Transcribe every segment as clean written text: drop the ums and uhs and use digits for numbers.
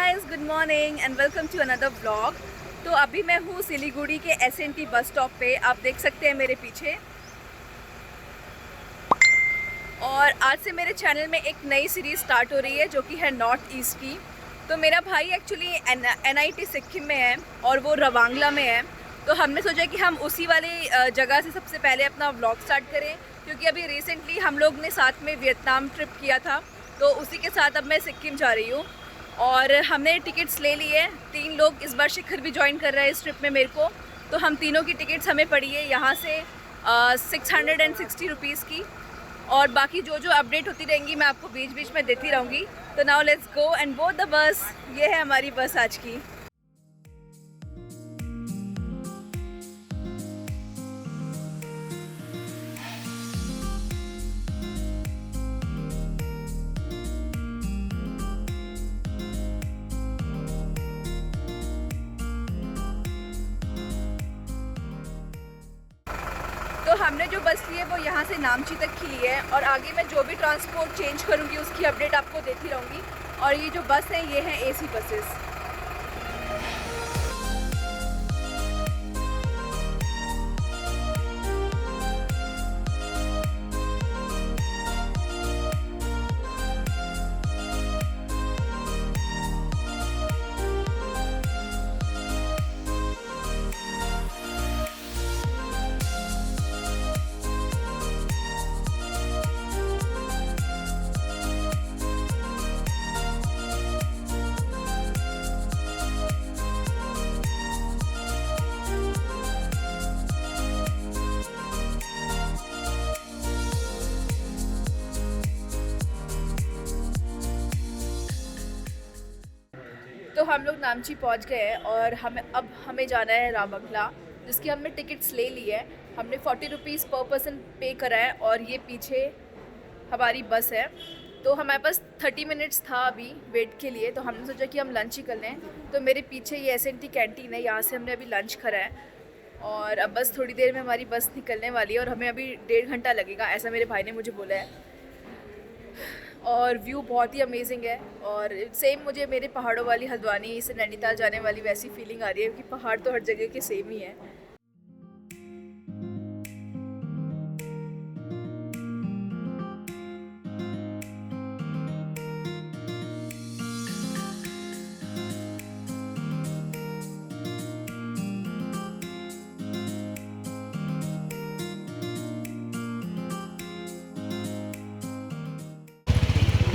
Guys, good morning and welcome to another vlog. तो अभी मैं हूँ सिलीगुड़ी के एसएनटी बस स्टॉप पे। आप देख सकते हैं मेरे पीछे। और आज से मेरे चैनल में एक नई सीरीज़ स्टार्ट हो रही है जो कि है नॉर्थ ईस्ट की। तो मेरा भाई एक्चुअली NIT सिक्किम में है और वो रवांगला में है। तो हमने सोचा कि हम उसी वाली जगह से सबसे पहले अपना व्लॉग स्टार्ट करें, क्योंकि अभी रिसेंटली हम लोग ने साथ में वियतनाम ट्रिप किया था। तो उसी के साथ अब मैं सिक्किम जा रही हूँ और हमने टिकट्स ले ली है। 3 लोग इस बार शिखर भी ज्वाइन कर रहा है इस ट्रिप में मेरे को। तो हम तीनों की टिकट्स हमें पड़ी है यहाँ से 660 रुपीज़ की। और बाकी जो जो अपडेट होती रहेंगी मैं आपको बीच बीच में देती रहूँगी। तो now let's go and board the bus. ये है हमारी बस आज की। तो हमने जो बस ली है वो यहाँ से नामची तक की ली है और आगे मैं जो भी ट्रांसपोर्ट चेंज करूँगी उसकी अपडेट आपको देती रहूँगी। और ये जो बस है ये है AC बसेस। तो हम लोग नामची पहुंच गए हैं और हमें जाना है रवांगला, जिसकी हमने टिकट्स ले ली है। हमने 40 रुपीज़ पर पर्सन पे करा है और ये पीछे हमारी बस है। तो हमारे पास 30 मिनट्स था अभी वेट के लिए, तो हमने सोचा कि हम लंच ही कर लें। तो मेरे पीछे ये SNT कैंटीन है, यहाँ से हमने अभी लंच करा है और अब बस थोड़ी देर में हमारी बस निकलने वाली है और हमें अभी 1.5 घंटा लगेगा, ऐसा मेरे भाई ने मुझे बोला है। और व्यू बहुत ही अमेजिंग है और सेम मुझे मेरे पहाड़ों वाली हल्द्वानी से नैनीताल जाने वाली वैसी फीलिंग आ रही है कि पहाड़ तो हर जगह के सेम ही है।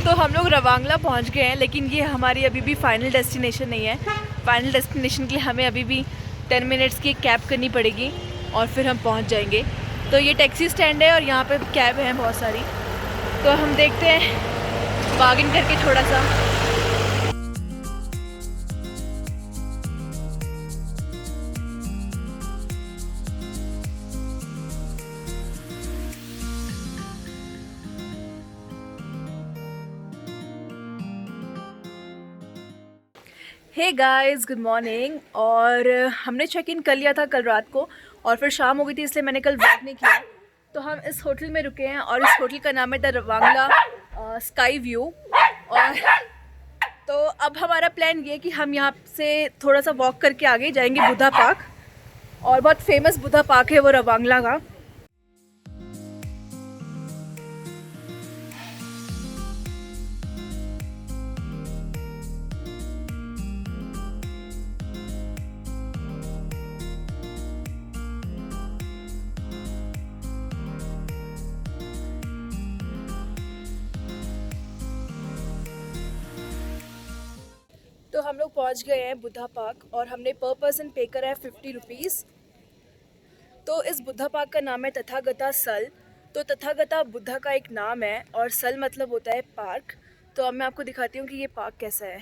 तो हम लोग रवांगला पहुंच गए हैं, लेकिन ये हमारी अभी भी फ़ाइनल डेस्टिनेशन नहीं है। फ़ाइनल डेस्टिनेशन के लिए हमें अभी भी 10 मिनट्स की कैब करनी पड़ेगी और फिर हम पहुंच जाएंगे। तो ये टैक्सी स्टैंड है और यहाँ पे कैब हैं बहुत सारी। तो हम देखते हैं बार्गिन करके थोड़ा सा। Hey guys, good morning. और हमने चेक इन कर लिया था कल रात को और फिर शाम हो गई थी, इसलिए मैंने कल व्लॉग नहीं किया। तो हम इस होटल में रुके हैं और इस होटल का नाम है द रवांगला स्काई व्यू। और तो अब हमारा प्लान ये है कि हम यहाँ से थोड़ा सा वॉक करके आगे जाएंगे बुद्धा पार्क। और बहुत फेमस बुद्धा पार्क है वो रवांगला का। तो हम लोग पहुंच गए हैं बुद्धा पार्क और हमने पर पर्सन पे करा है 50 रुपीज़। तो इस बुद्धा पार्क का नाम है तथागता सल। तो तथागता बुद्धा का एक नाम है और सल मतलब होता है पार्क। तो अब मैं आपको दिखाती हूँ कि ये पार्क कैसा है।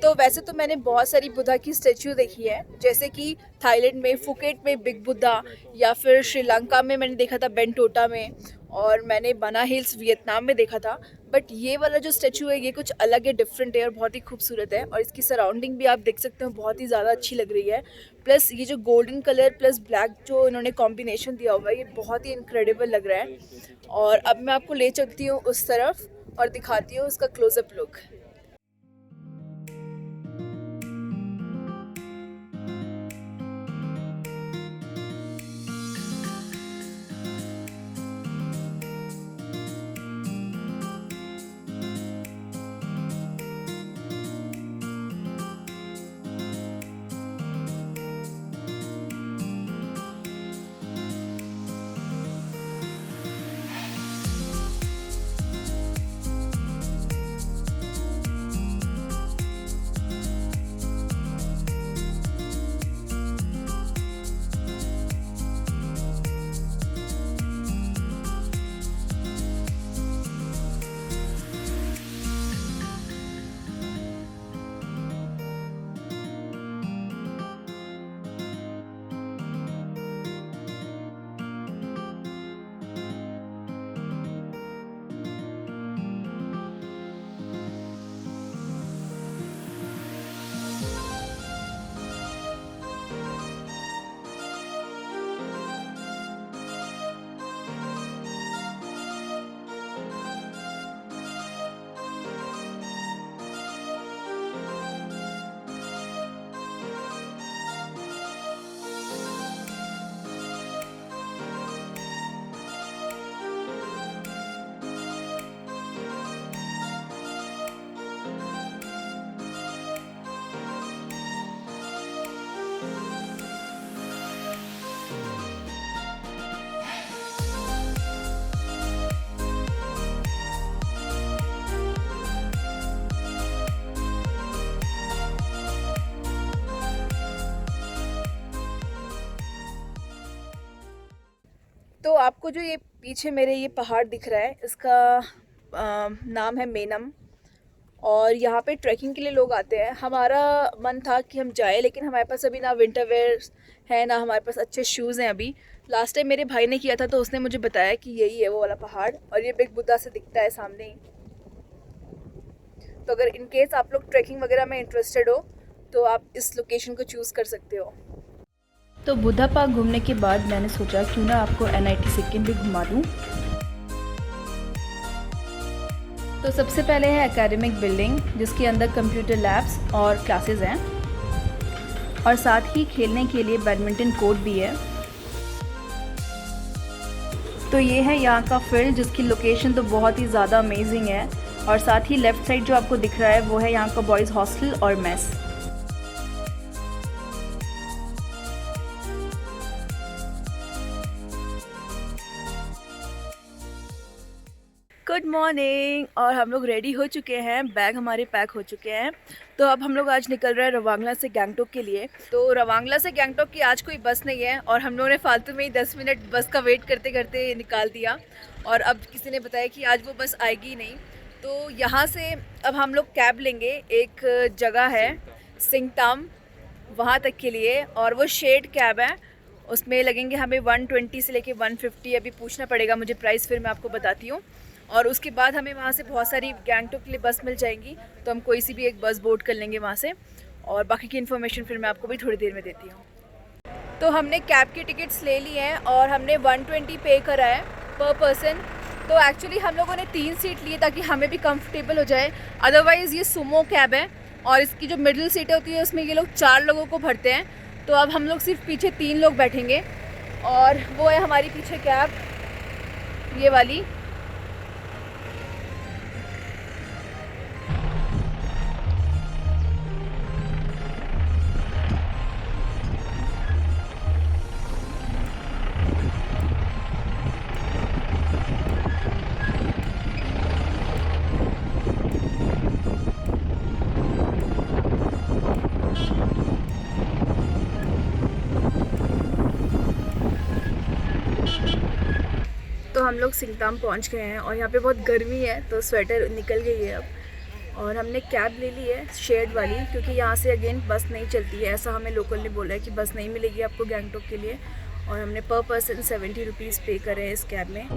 तो वैसे तो मैंने बहुत सारी बुद्धा की स्टैचू देखी है, जैसे कि थाईलैंड में फुकेट में बिग बुद्धा, या फिर श्रीलंका में मैंने देखा था बेंटोटा में, और मैंने बना हिल्स वियतनाम में देखा था। बट ये वाला जो स्टैचू है ये कुछ अलग है, डिफरेंट है और बहुत ही खूबसूरत है। और इसकी सराउंडिंग भी आप देख सकते हो, बहुत ही ज़्यादा अच्छी लग रही है। प्लस ये जो गोल्डन कलर प्लस ब्लैक जो इन्होंने कॉम्बिनेशन दिया हुआ है ये बहुत ही इनक्रेडिबल लग रहा है। और अब मैं आपको ले चलती हूँ उस तरफ और दिखाती हूँ उसका क्लोजअप लुक। तो आपको जो ये पीछे मेरे ये पहाड़ दिख रहा है, इसका नाम है मेनम। और यहाँ पे ट्रैकिंग के लिए लोग आते हैं। हमारा मन था कि हम जाएं, लेकिन हमारे पास अभी ना विंटर वेयर है ना हमारे पास अच्छे शूज़ हैं अभी। लास्ट टाइम मेरे भाई ने किया था तो उसने मुझे बताया कि यही है वो वाला पहाड़, और ये बिग बुद्धा से दिखता है सामने ही। तो अगर इन केस आप लोग ट्रैकिंग वगैरह में इंटरेस्टेड हो तो आप इस लोकेशन को चूज़ कर सकते हो। तो बुद्धा पार्क घूमने के बाद मैंने सोचा क्यों ना आपको NIT सिक्किम भी घुमा दूँ। तो सबसे पहले है एकेडमिक बिल्डिंग, जिसके अंदर कंप्यूटर लैब्स और क्लासेस हैं, और साथ ही खेलने के लिए बैडमिंटन कोर्ट भी है। तो ये है यहाँ का फील्ड, जिसकी लोकेशन तो बहुत ही ज़्यादा अमेजिंग है। और साथ ही लेफ़्ट साइड जो आपको दिख रहा है वो है यहाँ का बॉयज़ हॉस्टल और मेस। गुड मॉर्निंग, और हम लोग रेडी हो चुके हैं, बैग हमारे पैक हो चुके हैं। तो अब हम लोग आज निकल रहे हैं रवांगला से गैंगटोक के लिए। तो रवांगला से गैंगटोक की आज कोई बस नहीं है, और हम लोगों ने फालतू में ही 10 मिनट बस का वेट करते करते निकाल दिया, और अब किसी ने बताया कि आज वो बस आएगी नहीं। तो यहाँ से अब हम लोग कैब लेंगे, एक जगह है सिंगताम, वहाँ तक के लिए, और वो शेड कैब है। उसमें लगेंगे हमें 120 से लेके 150, अभी पूछना पड़ेगा मुझे प्राइस, फिर मैं आपको बताती हूँ। और उसके बाद हमें वहाँ से बहुत सारी गैंगटोक के लिए बस मिल जाएंगी, तो हम कोई सी भी एक बस बोर्ड कर लेंगे वहाँ से, और बाकी की इन्फॉर्मेशन फिर मैं आपको भी थोड़ी देर में देती हूँ। तो हमने कैब की टिकट्स ले ली हैं, और हमने 120 पे करा है पर पर्सन। तो एक्चुअली हम लोगों ने 3 सीट लिए ताकि हमें भी कंफर्टेबल हो जाए। अदरवाइज़ ये सुमो कैब है, और इसकी जो मिडिल सीटें होती है उसमें ये लोग 4 लोगों को भरते हैं। तो अब हम लोग सिर्फ पीछे 3 लोग बैठेंगे, और वो है हमारी पीछे कैब, ये वाली। तो हम लोग सिंगताम पहुंच गए हैं, और यहाँ पे बहुत गर्मी है तो स्वेटर निकल गई है अब। और हमने कैब ले ली है शेड वाली, क्योंकि यहाँ से अगेन बस नहीं चलती है, ऐसा हमें लोकल ने बोला है कि बस नहीं मिलेगी आपको गैंगटोक के लिए। और हमने पर पर्सन 70 रुपीज़ पे करे हैं इस कैब में।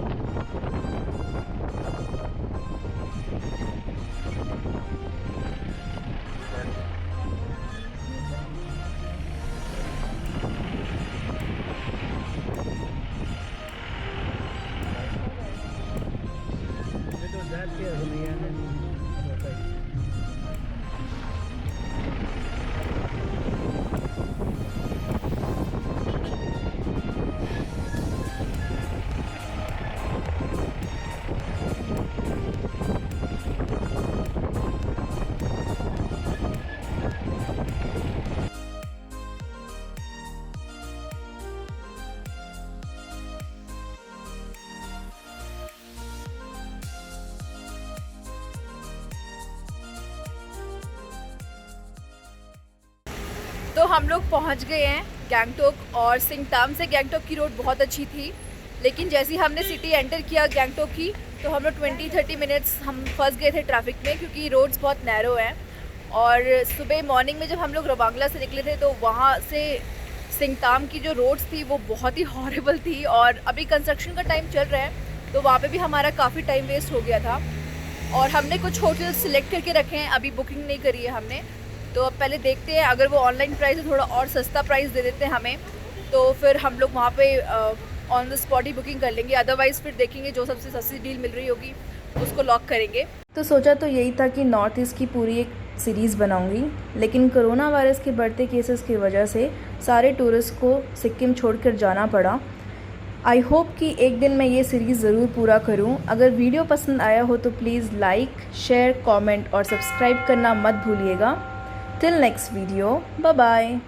तो हम लोग पहुंच गए हैं गैंगटोक और सिंगताम से गैंगटोक की रोड बहुत अच्छी थी, लेकिन जैसे ही हमने सिटी एंटर किया गैंगटोक की तो हम लोग 20-30 मिनट्स हम फंस गए थे ट्रैफिक में, क्योंकि रोड्स बहुत नैरो हैं। और सुबह मॉर्निंग में जब हम लोग रवांगला से निकले थे तो वहाँ से सिंगताम की जो रोड्स थी वो बहुत ही हॉरेबल थी, और अभी कंस्ट्रक्शन का टाइम चल रहा है तो वहाँ पे भी हमारा काफ़ी टाइम वेस्ट हो गया था। और हमने कुछ होटल सिलेक्ट करके रखे हैं, अभी बुकिंग नहीं करी है हमने, तो अब पहले देखते हैं अगर वो ऑनलाइन प्राइस है थोड़ा और सस्ता प्राइस दे देते हैं हमें तो फिर हम लोग वहाँ पे on the spot he booking कर लेंगे, अदरवाइज़ फिर देखेंगे जो सबसे सस्ती डील मिल रही होगी उसको लॉक करेंगे। तो सोचा तो यही था कि नॉर्थ ईस्ट की पूरी एक सीरीज़ बनाऊंगी, लेकिन कोरोना वायरस के बढ़ते केसेस की वजह से सारे टूरिस्ट को सिक्किम छोड़कर जाना पड़ा। आई होप कि एक दिन मैं ये सीरीज़ ज़रूर पूरा करूं। अगर वीडियो पसंद आया हो तो प्लीज़ लाइक, शेयर, कमेंट और सब्सक्राइब करना मत भूलिएगा। Till next video, bye bye.